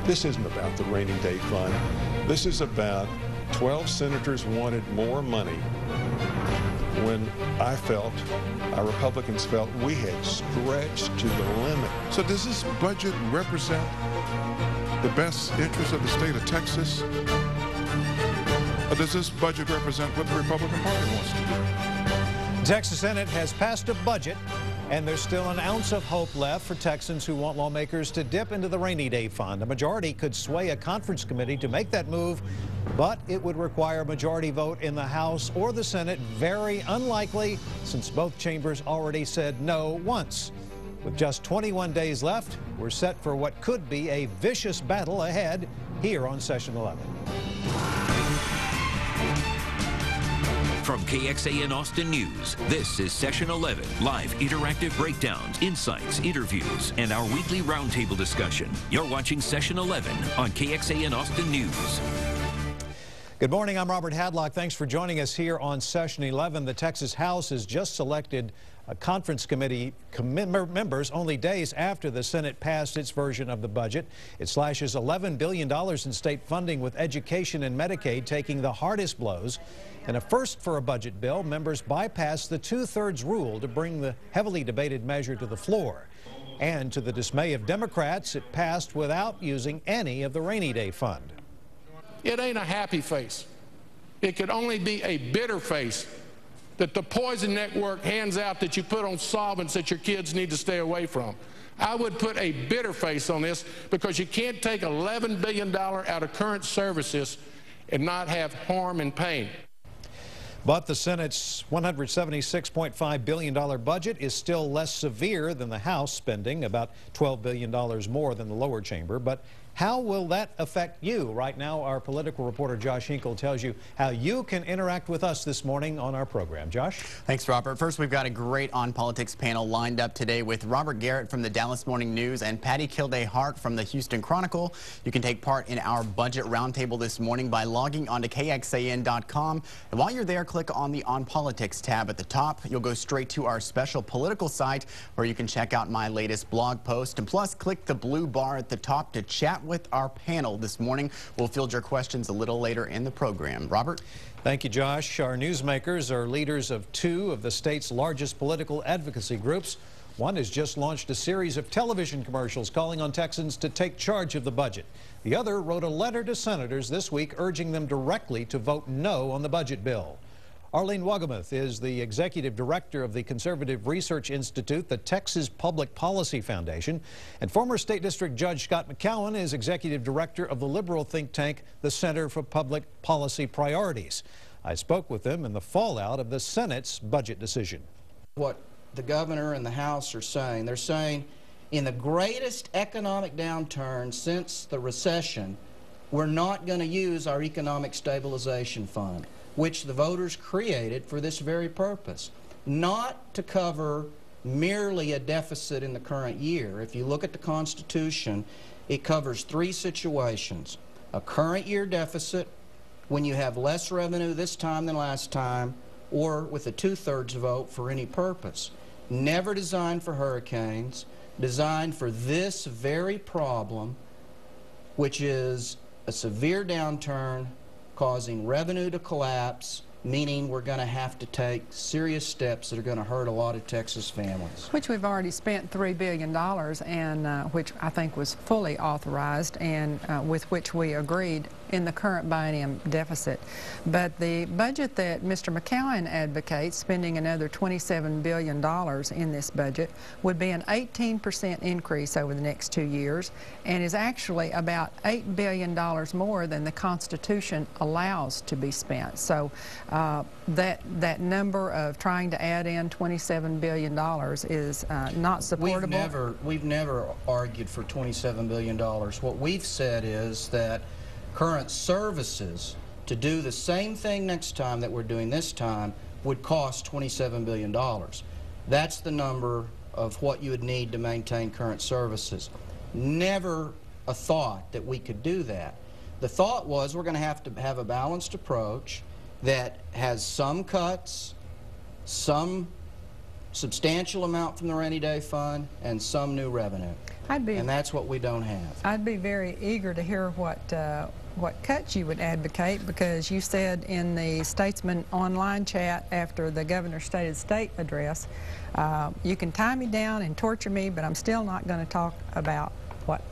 This isn't about the rainy day fund. This is about 12 senators wanted more money when I felt, our Republicans felt, we had stretched to the limit. So does this budget represent the best interest of the state of Texas? Or does this budget represent what the Republican Party wants to do? The Texas Senate has passed a budget, and there's still an ounce of hope left for Texans who want lawmakers to dip into the rainy day fund. A majority could sway a conference committee to make that move, but it would require a majority vote in the House or the Senate. Very unlikely, since both chambers already said no once. With just 21 days left, we're set for what could be a vicious battle ahead here on Session 11. From KXAN Austin News, this is Session 11, live interactive breakdowns, insights, interviews, and our weekly roundtable discussion. You're watching Session 11 on KXAN Austin News. Good morning, I'm Robert Hadlock. Thanks for joining us here on Session 11. The Texas House has just selected a conference committee members only days after the Senate passed its version of the budget. It slashes $11 billion in state funding, with education and Medicaid taking the hardest blows. In a first for a budget bill, members bypassed the two-thirds rule to bring the heavily debated measure to the floor. And to the dismay of Democrats, it passed without using any of the rainy day fund. It ain't a happy face. It could only be a bitter face that the poison network hands out that you put on solvents that your kids need to stay away from. I would put a bitter face on this, because you can't take $11 billion out of current services and not have harm and pain. But the Senate's $176.5 billion budget is still less severe than the House spending, about $12 billion more than the lower chamber. But how will that affect you? Right now, our political reporter Josh Hinkle tells you how you can interact with us this morning on our program. Josh? Thanks, Robert. First, we've got a great On Politics panel lined up today with Robert Garrett from the Dallas Morning News and Patty Kilday-Hart from the Houston Chronicle. You can take part in our budget roundtable this morning by logging onto KXAN.com. And while you're there, click on the On Politics tab at the top. You'll go straight to our special political site, where you can check out my latest blog post. And plus, click the blue bar at the top to chat with our panel this morning. We'll field your questions a little later in the program. Robert? Thank you, Josh. Our newsmakers are leaders of two of the state's largest political advocacy groups. One has just launched a series of television commercials calling on Texans to take charge of the budget. The other wrote a letter to senators this week urging them directly to vote no on the budget bill. Arlene Wagamuth is the executive director of the Conservative Research Institute, the Texas Public Policy Foundation, and former State District Judge Scott McCowan is executive director of the liberal think tank, the Center for Public Policy Priorities. I spoke with them in the fallout of the Senate's budget decision. What the governor and the House are saying, they're saying in the greatest economic downturn since the recession, we're not going to use our economic stabilization fund, which the voters created for this very purpose, not to cover merely a deficit in the current year. If you look at the Constitution, it covers three situations: a current year deficit, when you have less revenue this time than last time, or with a two-thirds vote for any purpose. Never designed for hurricanes, designed for this very problem, which is a severe downturn causing revenue to collapse, meaning we're going to have to take serious steps that are going to hurt a lot of Texas families. Which we've already spent $3 billion, and which I think was fully authorized, and with which we agreed in the current biennium deficit. But the budget that Mr. McCowan advocates, spending another $27 billion in this budget, would be an 18% increase over the next 2 years, and is actually about $8 billion more than the Constitution allows to be spent. So that number of trying to add in $27 billion is not supportable. We've never argued for $27 billion. What we've said is that current services to do the same thing next time that we're doing this time would cost $27 billion. That's the number of what you would need to maintain current services. Never a thought that we could do that. The thought was we're going to have a balanced approach that has some cuts, some substantial amount from the rainy day fund and some new revenue. And that's what we don't have. I'd be very eager to hear what cuts you would advocate, because you said in the Statesman online chat after the governor's State of the State address, you can tie me down and torture me, but I'm still not going to talk about what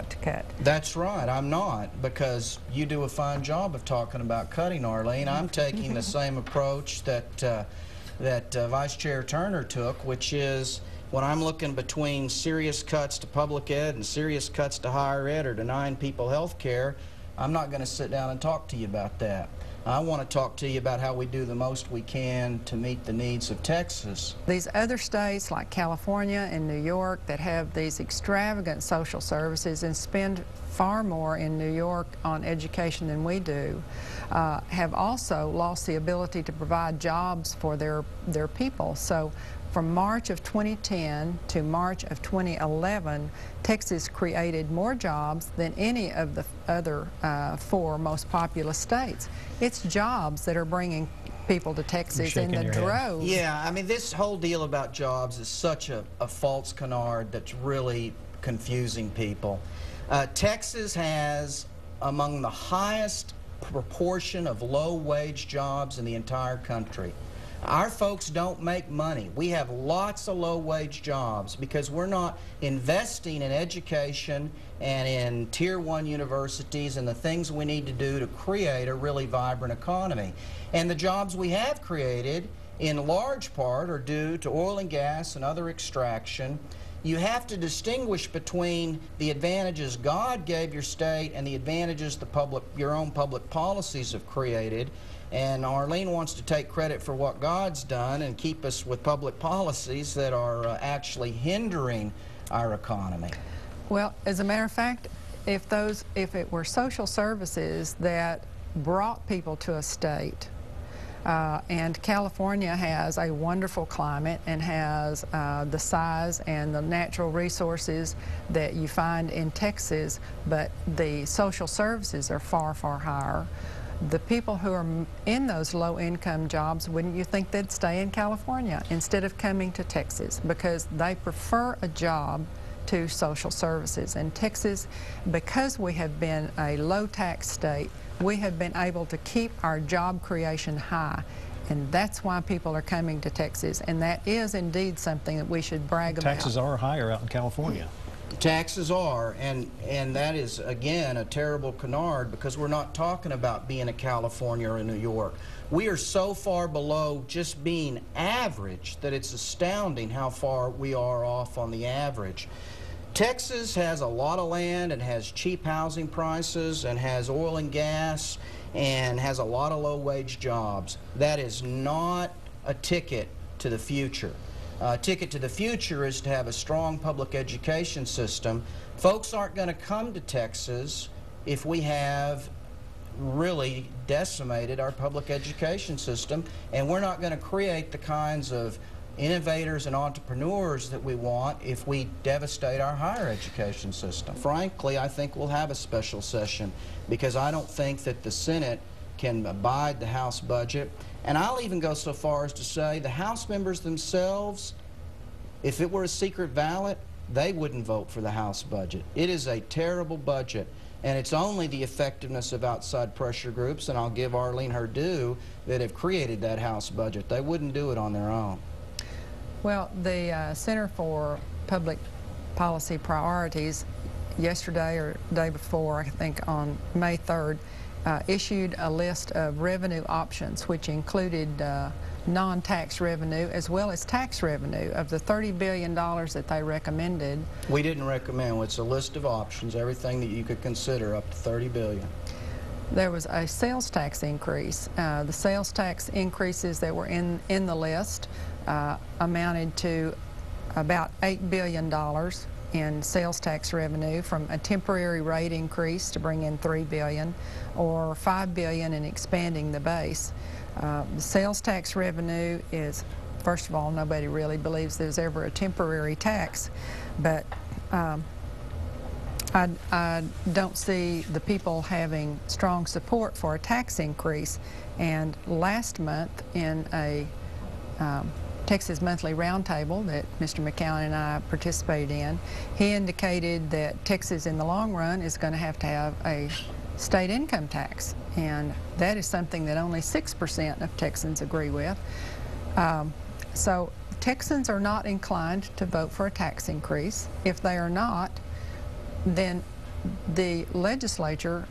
to cut. That's right, I'm not, because you do a fine job of talking about cutting, Arlene. I'm taking the same approach that Vice Chair Turner took, which is when I'm looking between serious cuts to public ed and serious cuts to higher ed or denying people health care, I'm not going to sit down and talk to you about that. I want to talk to you about how we do the most we can to meet the needs of Texas. These other states like California and New York that have these extravagant social services and spend far more in New York on education than we do, have also lost the ability to provide jobs for their people. So from March of 2010 to March of 2011, Texas created more jobs than any of the other 4 most populous states. It's jobs that are bringing people to Texas in the droves. Yeah, I mean, this whole deal about jobs is such a false canard that's really confusing people. Texas has among the highest proportion of low-wage jobs in the entire country. Our folks don't make money. We have lots of low-wage jobs because we're not investing in education and in Tier 1 universities and the things we need to do to create a really vibrant economy. And the jobs we have created, in large part, are due to oil and gas and other extraction. You have to distinguish between the advantages God gave your state and the advantages your own public policies have created. And Arlene wants to take credit for what God's done and keep us with public policies that are actually hindering our economy. Well, as a matter of fact, if it were social services that brought people to a state, and California has a wonderful climate and has the size and the natural resources that you find in Texas, but the social services are far, far higher. The people who are in those low-income jobs, wouldn't you think they'd stay in California instead of coming to Texas, because they prefer a job to social services? And Texas, because we have been a low-tax state, we have been able to keep our job creation high, and that's why people are coming to Texas, and that is indeed something that we should brag about. Taxes are higher out in California. Taxes are, and that is, again, a terrible canard, because we're not talking about being a California or a New York. We are so far below just being average that it's astounding how far we are off on the average. Texas has a lot of land and has cheap housing prices and has oil and gas and has a lot of low-wage jobs. That is not a ticket to the future. A ticket to the future is to have a strong public education system. Folks aren't going to come to Texas if we have really decimated our public education system, and we're not going to create the kinds of innovators and entrepreneurs that we want if we devastate our higher education system. Frankly, I think we'll have a special session, because I don't think that the Senate can abide the House budget. And I'll even go so far as to say the House members themselves, if it were a secret ballot, they wouldn't vote for the House budget. It is a terrible budget, and it's only the effectiveness of outside pressure groups, and I'll give Arlene her due, that have created that House budget. They wouldn't do it on their own. Well, the Center for Public Policy Priorities yesterday or the day before, I think on May 3rd, issued a list of revenue options, which included non-tax revenue as well as tax revenue. Of the $30 billion that they recommended, we didn't recommend. It's a list of options, everything that you could consider, up to $30 billion. There was a sales tax increase. The sales tax increases that were in the list amounted to about $8 billion in sales tax revenue, from a temporary rate increase to bring in $3 billion, or $5 billion in expanding the base. The sales tax revenue is, first of all, nobody really believes there's ever a temporary tax, but I don't see the people having strong support for a tax increase. And last month, in a Texas Monthly Roundtable that Mr. McCowan and I participated in, he indicated that Texas in the long run is going to have a state income tax, and that is something that only 6% of Texans agree with. So Texans are not inclined to vote for a tax increase. If they are not, then the legislature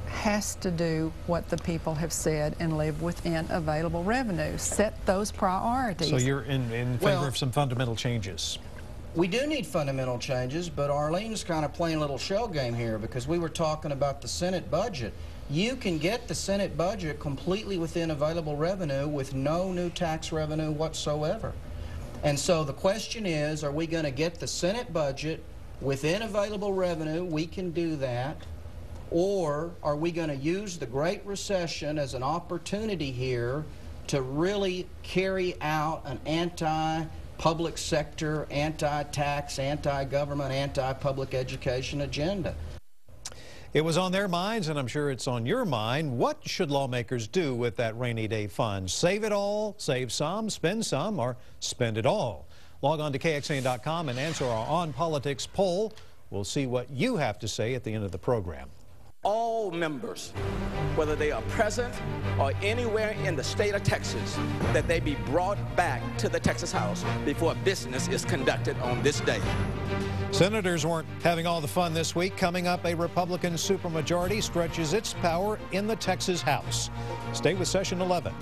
has to do what the people have said and live within available revenue. Set those priorities. So you're in favor of some fundamental changes? We do need fundamental changes, but Arlene's kind of playing a little shell game here, because we were talking about the Senate budget. You can get the Senate budget completely within available revenue with no new tax revenue whatsoever. And so the question is, are we going to get the Senate budget within available revenue? We can do that. Or are we going to use the Great Recession as an opportunity here to really carry out an anti-public sector, anti-tax, anti-government, anti-public education agenda? It was on their minds, and I'm sure it's on your mind. What should lawmakers do with that rainy day fund? Save it all, save some, or spend it all? Log on to KXAN.com and answer our On Politics poll. We'll see what you have to say at the end of the program. All members, whether they are present or anywhere in the state of Texas, that they be brought back to the Texas House before business is conducted on this day. Senators weren't having all the fun this week. Coming up, a Republican supermajority stretches its power in the Texas House. Stay with Session 11.